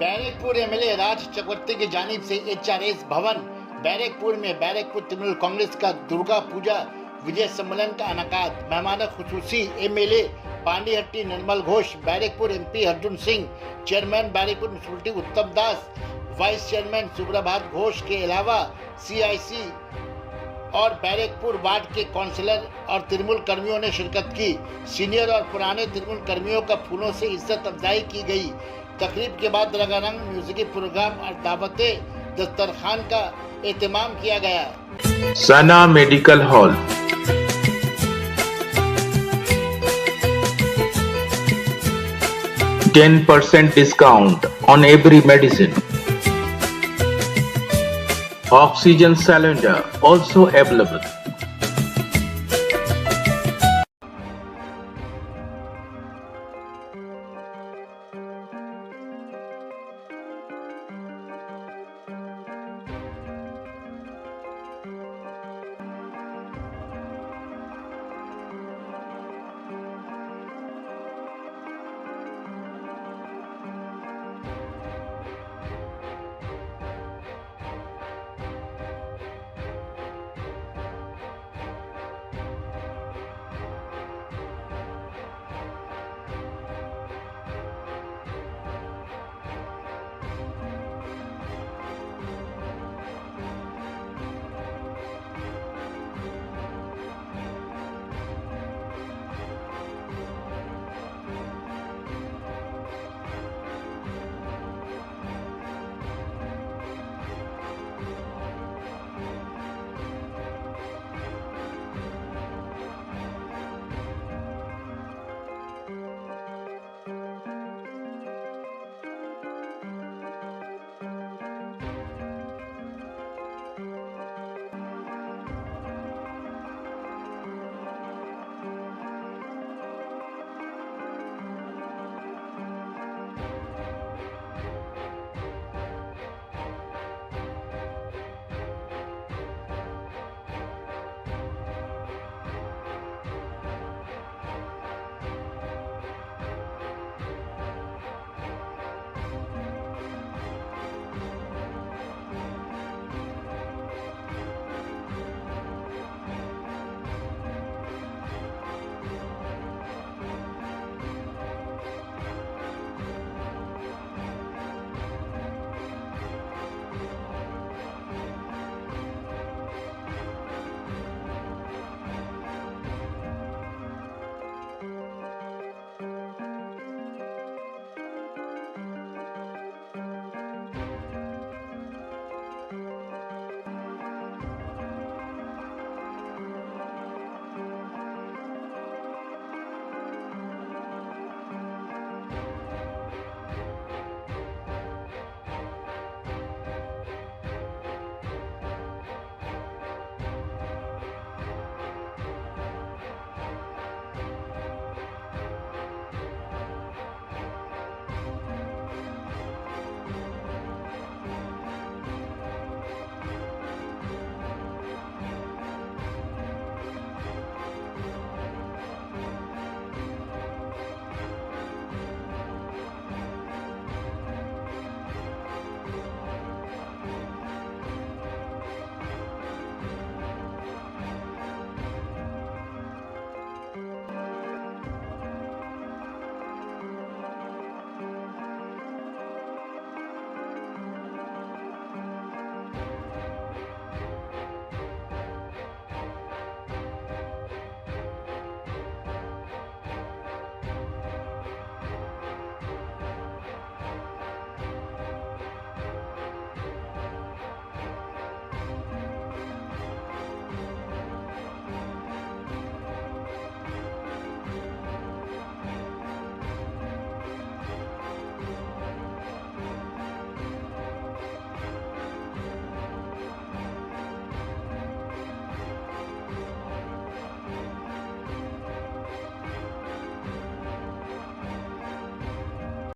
Barrackpore MLA राज चक्रवर्ती की जानिब से एचआरएस भवन बैरकपुर में बैरकपुर तृणमूल कांग्रेस का दुर्गा पूजा विजय सम्मेलन का इनेकाद। मेहमान खुसूसी MLA Panihati Nirmal Ghosh, Barrackpore MP Arjun Singh, chairman Barrackpore municipality Uttam Das, vice chairman सुप्रभात घोष के अलावा सीआईसी और बैरकपुर वार्ड के काउंसलर और तृणमूल कर्मियों ने शिरकत की। सीनियर और पुराने तृणमूल कर्मियों का फूलों से इज्जत अफजाई की गई। तकरीब के बाद रंगारंग म्यूजिक प्रोग्राम और दावते दस्तरखान का एहतमाम किया गया। सना medical hall, 10% discount on every medicine. Oxygen cylinder also available.